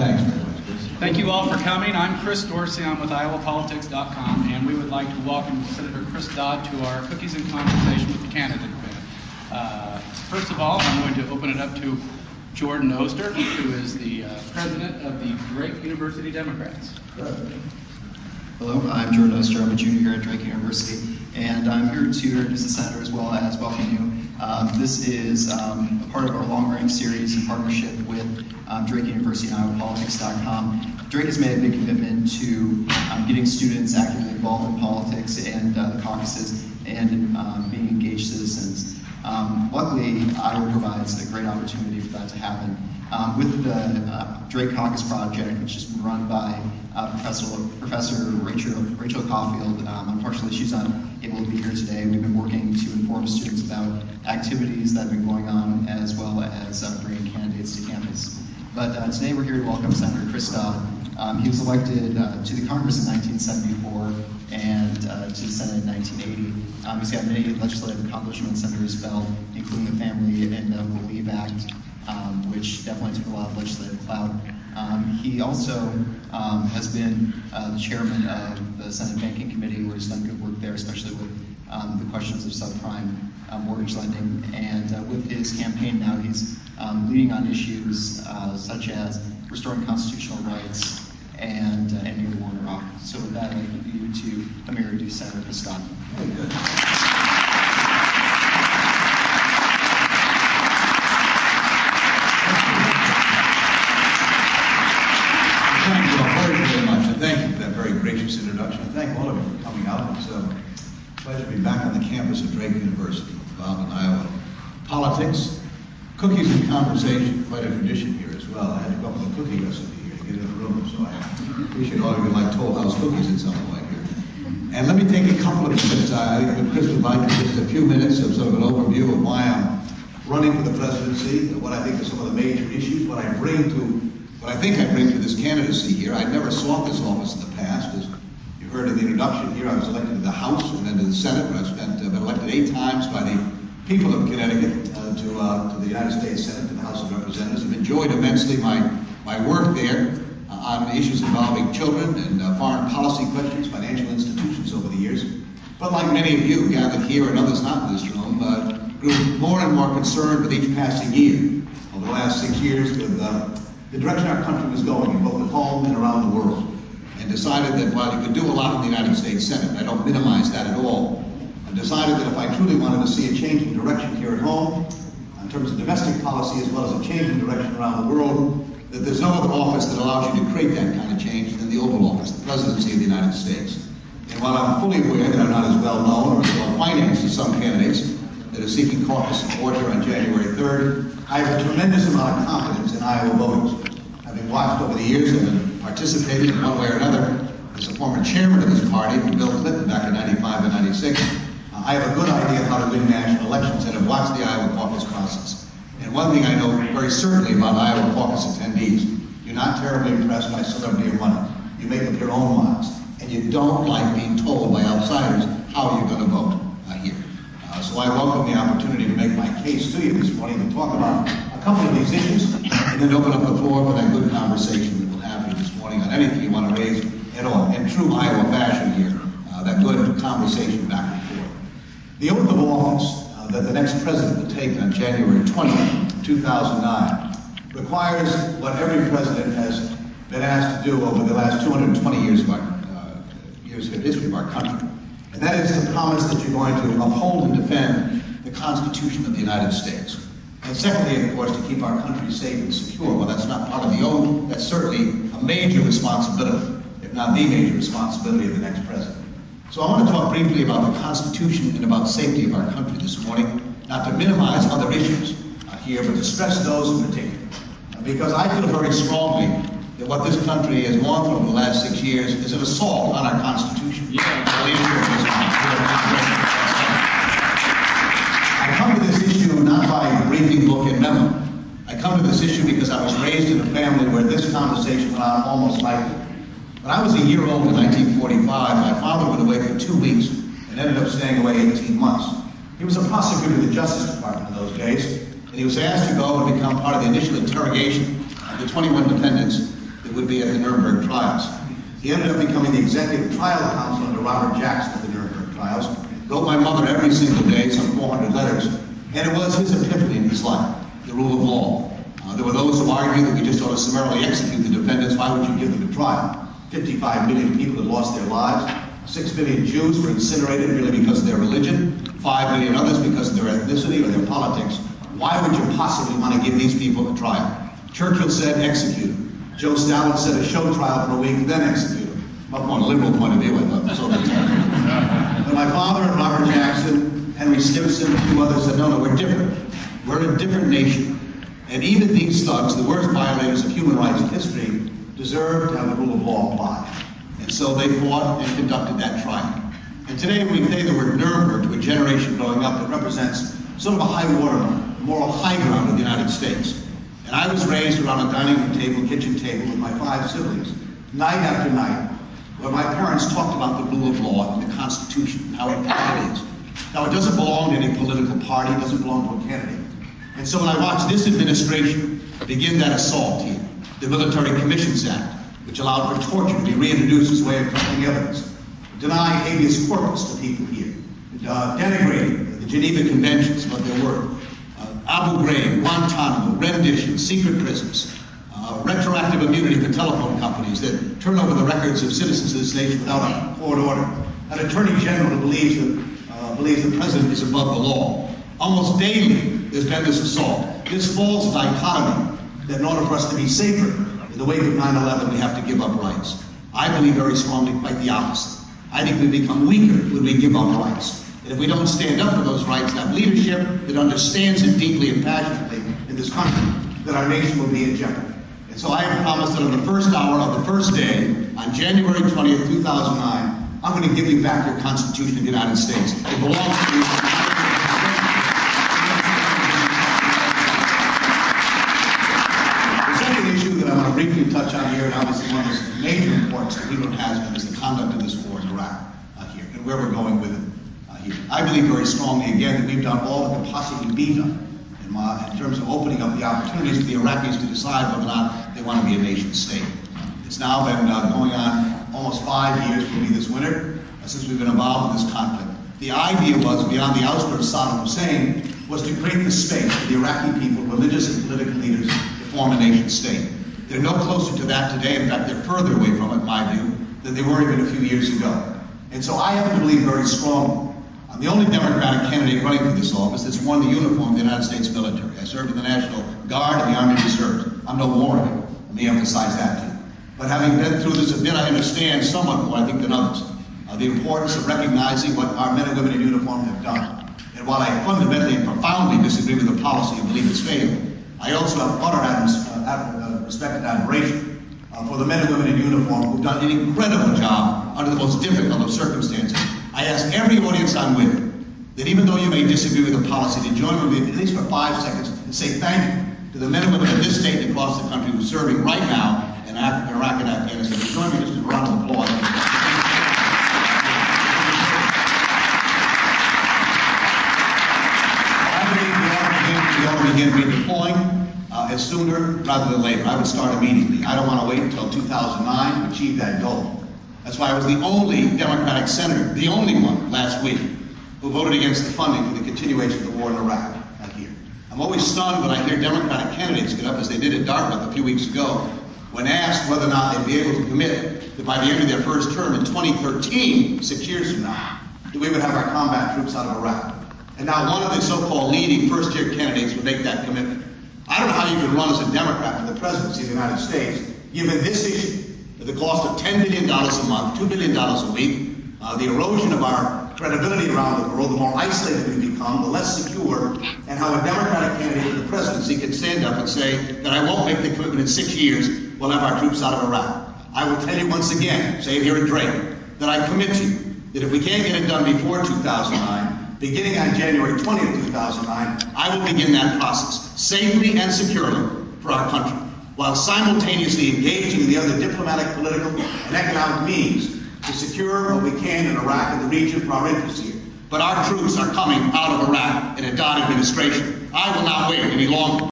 Thanks very much, Chris. Thank you all for coming. I'm Chris Dorsey. I'm with IowaPolitics.com, and we would like to welcome Senator Chris Dodd to our Cookies and Conversation with the Candidate event. First of all, I'm going to open it up to Jordan Oster, who is the president of the Drake University Democrats. Hello, I'm Jordan Oster. I'm a junior here at Drake University, and I'm here to introduce the senator as well as welcome you. This is a part of our long-range series in partnership with Drake University and IowaPolitics.com. Drake has made a big commitment to getting students actively involved in politics and the caucuses and being engaged citizens. Luckily, Iowa provides a great opportunity for that to happen. With the Drake Caucus Project, which has been run by Professor Rachel Caulfield, unfortunately she's unable to be here today. We've been working to inform students about activities that have been going on as well as bringing candidates to campus. But today we're here to welcome Senator Chris Dodd. He was elected to the Congress in 1974 and to the Senate in 1980. He's got many legislative accomplishments under his belt, including the Family and Medical Leave Act, which definitely took a lot of legislative clout. He also has been the chairman of the Senate Banking Committee, where he's done good work there, especially with the questions of subprime mortgage lending. And with his campaign now, he's leading on issues such as restoring constitutional rights and ending the war in Iraq. So with that, I'd like you to come here and do Senator Chris Dodd. Very good. Thank you all very much, and thank you for that very gracious introduction. And thank all of you for coming out. It's a pleasure to be back on the campus of Drake University, involved in Iowa politics. Cookies and conversation, quite a tradition here as well. I had to come up with a cookie recipe here to get in the room, so I appreciate all of you like Toll House cookies at some point here. And let me take a couple of minutes. I think Chris would like just a few minutes of sort of an overview of why I'm running for the presidency, what I think are some of the major issues, what I think I bring to this candidacy here. I never sought this office in the past. As you heard in the introduction here, I was elected to the House and then to the Senate, where I've been elected 8 times by the people of Connecticut to the United States Senate, to the House of Representatives. I've enjoyed immensely my work there on issues involving children and foreign policy questions, financial institutions over the years. But like many of you gathered here and others not in this room, grew more and more concerned with each passing year over the last 6 years with the direction our country was going in both at home and around the world, and decided that while you could do a lot in the United States Senate, and I don't minimize that at all, I decided that if I truly wanted to see a changing direction here at home, in terms of domestic policy as well as a changing direction around the world, that there's no other office that allows you to create that kind of change than the Oval Office, the Presidency of the United States. And while I'm fully aware that I'm not as well known or as well financed as some candidates that are seeking caucus support here on January 3rd, I have a tremendous amount of confidence in Iowa voters. Having watched over the years and participated in one way or another as a former chairman of this party from Bill Clinton back in 95 and 96, I have a good idea of how to win national elections and have watched the Iowa caucus process. And one thing I know very certainly about Iowa caucus attendees, you're not terribly impressed by celebrity or money. You make up your own minds. And you don't like being told by outsiders how you're going to vote here. So I welcome the opportunity to make my case to you this morning and talk about a couple of these issues, and then open up the floor for that good conversation that we'll have here this morning on anything you want to raise at all, in true Iowa fashion here, that good conversation back and forth. The oath of office that the next president will take on January 20th, 2009, requires what every president has been asked to do over the last 220 years of history of our country. And that is to promise that you're going to uphold and defend the Constitution of the United States. And secondly, of course, to keep our country safe and secure. Well, that's not part of the oath. That's certainly a major responsibility, if not the major responsibility of the next president. So I want to talk briefly about the Constitution and about safety of our country this morning, not to minimize other issues here, but to stress those in particular. Because I feel very strongly that what this country has gone through in the last 6 years is an assault on our Constitution. I come to this issue not by briefing, book, and memo. I come to this issue because I was raised in a family where this conversation went on almost nightly. When I was a year old in 1945, my father went away for 2 weeks and ended up staying away 18 months. He was a prosecutor in the Justice Department in those days, and he was asked to go and become part of the initial interrogation of the 21 defendants it would be at the Nuremberg trials. He ended up becoming the executive trial counsel under Robert Jackson at the Nuremberg trials. Wrote my mother every single day, some 400 letters, and it was his epiphany in his life, the rule of law. There were those who argued that we just ought to summarily execute the defendants. Why would you give them a trial? 55 million people had lost their lives. 6 million Jews were incinerated merely because of their religion. 5 million others because of their ethnicity or their politics. Why would you possibly want to give these people a trial? Churchill said, execute them. Joe Stalin said, a show trial for a week, then execute them. From a liberal point of view, I thought this was But my father and Robert Jackson, Henry Stimson, and a few others said, no, we're different. We're a different nation. And even these thugs, the worst violators of human rights in history, deserve to have the rule of law applied. And so they fought and conducted that trial. And today we say the word Nuremberg to a generation growing up that represents sort of a high watermark, a moral high ground of the United States. And I was raised around a dining room table, kitchen table with my 5 siblings, night after night, where my parents talked about the rule of law and the Constitution and how important it is. Now, it doesn't belong to any political party, it doesn't belong to a candidate. And so when I watched this administration begin that assault here, the Military Commissions Act, which allowed for torture to be reintroduced as a way of collecting evidence, denying habeas corpus to people here, denigrating the Geneva Conventions, what they were, Abu Ghraib, Guantanamo, rendition, secret prisons, retroactive immunity for telephone companies that turn over the records of citizens of this nation without a court order, an attorney general who believes the president is above the law. Almost daily, there's been this assault, this false dichotomy that in order for us to be safer in the wake of 9/11, we have to give up rights. I believe very strongly quite the opposite. I think we become weaker when we give up rights. And if we don't stand up for those rights and have leadership that understands it deeply and passionately in this country, then our nation will be in jeopardy. And so I have promised that on the first hour of the first day, on January 20th, 2009, I'm going to give you back your Constitution of the United States. It belongs to you. I want to briefly touch on here, and obviously one of the major importance that England has been is the conduct of this war in Iraq here, and where we're going with it here. I believe very strongly, again, that we've done all that can possibly be done in terms of opening up the opportunities for the Iraqis to decide whether or not they want to be a nation state. It's now been going on almost 5 years, will be this winter, since we've been involved in this conflict. The idea was, beyond the ouster of Saddam Hussein, was to create the space for the Iraqi people, religious and political leaders, to form a nation state. They're no closer to that today. In fact, they're further away from it, in my view, than they were even a few years ago. And so I happen to believe very strongly. I'm the only Democratic candidate running for this office that's worn the uniform of the United States military. I served in the National Guard and the Army Reserves. I'm no warrior. Let me emphasize that too. But having been through this a bit, I understand somewhat more, I think, than others, the importance of recognizing what our men and women in uniform have done. And while I fundamentally and profoundly disagree with the policy and believe it's failed, I also have utter respect and admiration for the men and women in uniform who've done an incredible job under the most difficult of circumstances. I ask every audience I'm with that even though you may disagree with the policy, to join with me at least for 5 seconds and say thank you to the men and women of this state and across the country who are serving right now in Iraq and Afghanistan. Join me just in a round of applause. We ought to begin redeploying as sooner rather than later. I would start immediately. I don't want to wait until 2009 to achieve that goal. That's why I was the only Democratic senator, the only one last week, who voted against the funding for the continuation of the war in Iraq here. I'm always stunned when I hear Democratic candidates get up, as they did at Dartmouth a few weeks ago, when asked whether or not they'd be able to commit that by the end of their first term in 2013, 6 years from now, that we would have our combat troops out of Iraq. And now one of the so-called leading first-tier candidates would make that commitment. I don't know how you can run as a Democrat for the presidency of the United States, given this issue, at the cost of $10 billion a month, $2 billion a week, the erosion of our credibility around the world, the more isolated we become, the less secure, and how a Democratic candidate for the presidency can stand up and say that I won't make the commitment in 6 years, we'll have our troops out of Iraq. I will tell you once again, say it here at Drake, that I commit to you that if we can't get it done before 2009, beginning on January 20th, 2009, I will begin that process safely and securely for our country, while simultaneously engaging in the other diplomatic, political, and economic means to secure what we can in Iraq and the region for our interests here. But our troops are coming out of Iraq in a Dodd administration. I will not wait any longer.